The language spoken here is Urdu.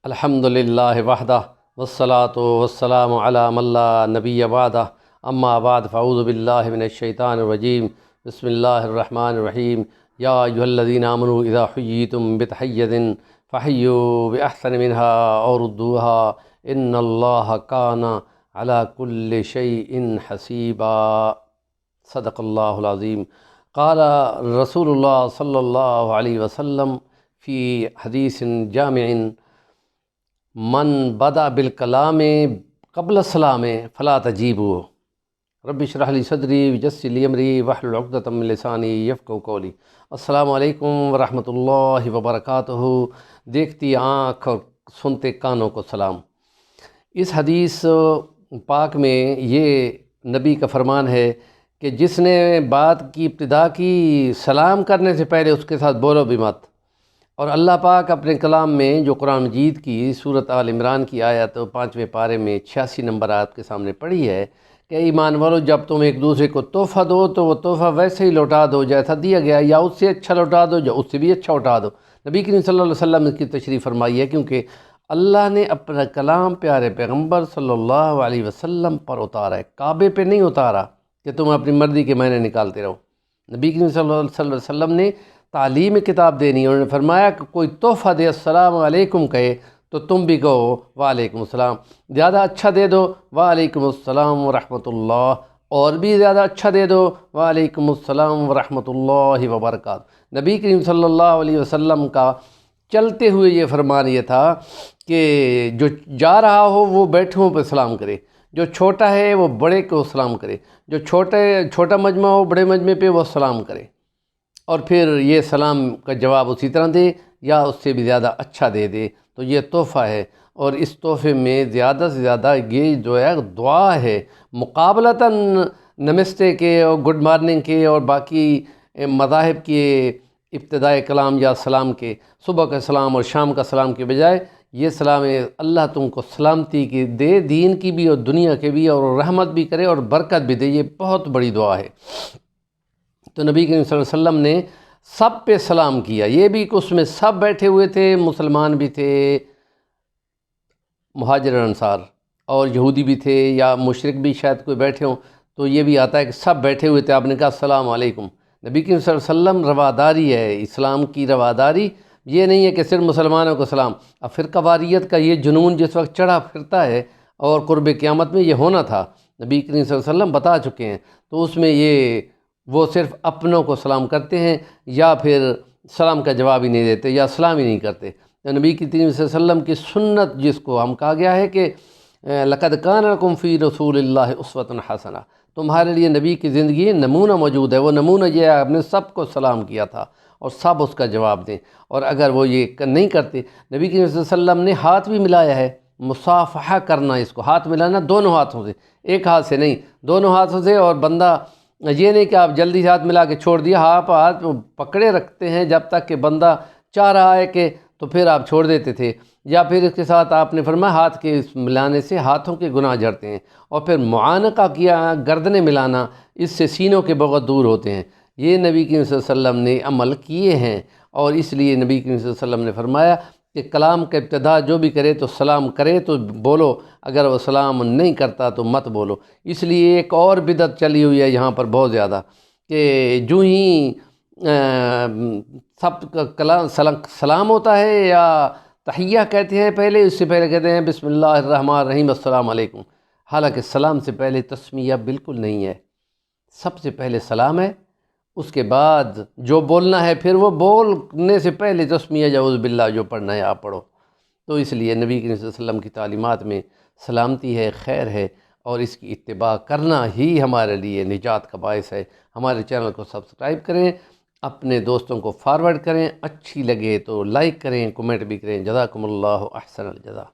الحمدللہ وحدہ والصلاۃ والسلام علی من لا نبی بعدہ اما بعد فاعوذ باللہ من الشیطان الرجیم بسم اللہ الرحمن الرحیم یا ایھا الذین آمنوا اذا حییتم بتحیۃ فحیوا باحسن منها او ردوها ان اللہ کان علی کل شیء حسیبا۔ صدق اللہ العظیم۔ قال رسول اللہ صلی اللہ علیہ وسلم فی حدیث جامع من بدأ بالکلام قبل السلام فلا تجیبوا رب اشرح لی صدری ویسر لی امری واحلل عقدۃ من لسانی یفقہوا قولی۔ السلام علیکم ورحمۃ اللہ وبرکاتہ۔ دیکھتی آنکھ اور سنتے کانوں کو سلام۔ اس حدیث پاک میں یہ نبی کا فرمان ہے کہ جس نے بات کی ابتدا کی سلام کرنے سے پہلے اس کے ساتھ بولو بھی مت۔ اور اللہ پاک اپنے کلام میں جو قرآن مجید کی سورۃ آل عمران کی آیت 5ویں پارے میں 86 نمبر آیت کے سامنے پڑھی ہے کہ ایمان والو جب تم ایک دوسرے کو تحفہ دو تو وہ تحفہ ویسے ہی لوٹا دو جیسا دیا گیا، یا اس سے اچھا لوٹا دو یا اس سے بھی اچھا لوٹا دو۔ نبی کریم صلی اللہ علیہ وسلم کی تشریح فرمائی ہے، کیونکہ اللہ نے اپنا کلام پیارے پیغمبر صلی اللہ علیہ وسلم پر اتارا ہے، کعبے پہ نہیں اتارا کہ تم اپنی مرضی کے معنی نکالتے رہو۔ نبی کریم صلی اللہ علیہ وسلم نے تعلیم کتاب دینی ہے، انہوں نے فرمایا کہ کوئی تحفہ دے السلام علیکم کہے تو تم بھی کہو وعلیکم السلام، زیادہ اچھا دے دو وعلیکم السلام ورحمۃ اللہ، اور بھی زیادہ اچھا دے دو وعلیکم السلام ورحمۃ اللہ وبرکاتہ۔ نبی کریم صلی اللہ علیہ وسلم کا چلتے ہوئے یہ فرمان یہ تھا کہ جو جا رہا ہو وہ بیٹھوں پہ سلام کرے، جو چھوٹا ہے وہ بڑے کو سلام کرے، جو چھوٹا مجمع ہو بڑے مجمع پہ وہ سلام کرے، اور پھر یہ سلام کا جواب اسی طرح دے یا اس سے بھی زیادہ اچھا دے دے۔ تو یہ تحفہ ہے، اور اس تحفے میں زیادہ سے زیادہ یہ جو ہے دعا ہے، مقابلتاً نمستے کے اور گڈ مارننگ کے اور باقی مذاہب کے ابتدائے کلام یا سلام کے، صبح کا سلام اور شام کا سلام کے بجائے یہ سلام اللہ تم کو سلامتی کی دے، دین کی بھی اور دنیا کے بھی، اور رحمت بھی کرے اور برکت بھی دے۔ یہ بہت بڑی دعا ہے۔ تو نبی کریم صلی اللہ علیہ وسلم نے سب پہ سلام کیا، یہ بھی کہ اس میں سب بیٹھے ہوئے تھے، مسلمان بھی تھے، مہاجر انصار، اور یہودی بھی تھے، یا مشرک بھی شاید کوئی بیٹھے ہوں، تو یہ بھی آتا ہے کہ سب بیٹھے ہوئے تھے، آپ نے کہا السلام علیکم۔ نبی کریم صلی اللہ علیہ وسلم رواداری ہے، اسلام کی رواداری یہ نہیں ہے کہ صرف مسلمانوں کو سلام۔ اب فرقہ واریت کا یہ جنون جس وقت چڑھا پھرتا ہے، اور قرب قیامت میں یہ ہونا تھا، نبی کریم صلی اللہ علیہ وسلم بتا چکے ہیں، تو اس میں یہ وہ صرف اپنوں کو سلام کرتے ہیں، یا پھر سلام کا جواب ہی نہیں دیتے، یا سلام ہی نہیں کرتے۔ نبی کریم صلی اللہ علیہ وسلم کی سنت جس کو ہم کہا گیا ہے کہ لقد کان لکم فی رسول اللہ اسوۃ حسنہ، تمہارے لیے نبی کی زندگی نمونہ موجود ہے۔ وہ نمونہ یہ ہے، آپ نے سب کو سلام کیا تھا اور سب اس کا جواب دیں، اور اگر وہ یہ نہیں کرتے، نبی کریم صلی اللہ علیہ وسلم نے ہاتھ بھی ملایا ہے، مصافحہ کرنا، اس کو ہاتھ ملانا دونوں ہاتھوں سے، ایک ہاتھ سے نہیں، دونوں ہاتھوں سے۔ اور بندہ یہ نہیں کہ آپ جلدی سے ہاتھ ملا کے چھوڑ دیا، آپ ہاتھ پکڑے رکھتے ہیں جب تک کہ بندہ چاہ رہا ہے کہ، تو پھر آپ چھوڑ دیتے تھے، یا پھر اس کے ساتھ آپ نے فرمایا ہاتھ کے ملانے سے ہاتھوں کے گناہ جھڑتے ہیں، اور پھر معانقہ کیا، گردنیں ملانا، اس سے سینوں کے بغض دور ہوتے ہیں۔ یہ نبی کریم صلی اللہ علیہ وسلم نے عمل کیے ہیں، اور اس لیے نبی کریم صلی اللہ علیہ وسلم نے فرمایا کہ کلام کا ابتدا جو بھی کرے تو سلام کرے تو بولو، اگر وہ سلام نہیں کرتا تو مت بولو۔ اس لیے ایک اور بدعت چلی ہوئی ہے یہاں پر بہت زیادہ، کہ جو ہی سب کا سلام ہوتا ہے یا تحیہ کہتے ہیں پہلے، اس سے پہلے کہتے ہیں بسم اللہ الرحمن الرحیم السلام علیکم، حالانکہ سلام سے پہلے تسمیہ بالکل نہیں ہے، سب سے پہلے سلام ہے، اس کے بعد جو بولنا ہے پھر وہ بولنے سے پہلے تسمیہ اعوذ باللہ جو پڑھنا ہے آپ پڑھو۔ تو اس لیے نبی کریم صلی اللہ علیہ وسلم کی تعلیمات میں سلامتی ہے، خیر ہے، اور اس کی اتباع کرنا ہی ہمارے لیے نجات کا باعث ہے۔ ہمارے چینل کو سبسکرائب کریں، اپنے دوستوں کو فارورڈ کریں، اچھی لگے تو لائک کریں، کمنٹ بھی کریں۔ جزاکم اللہ احسن الجزا۔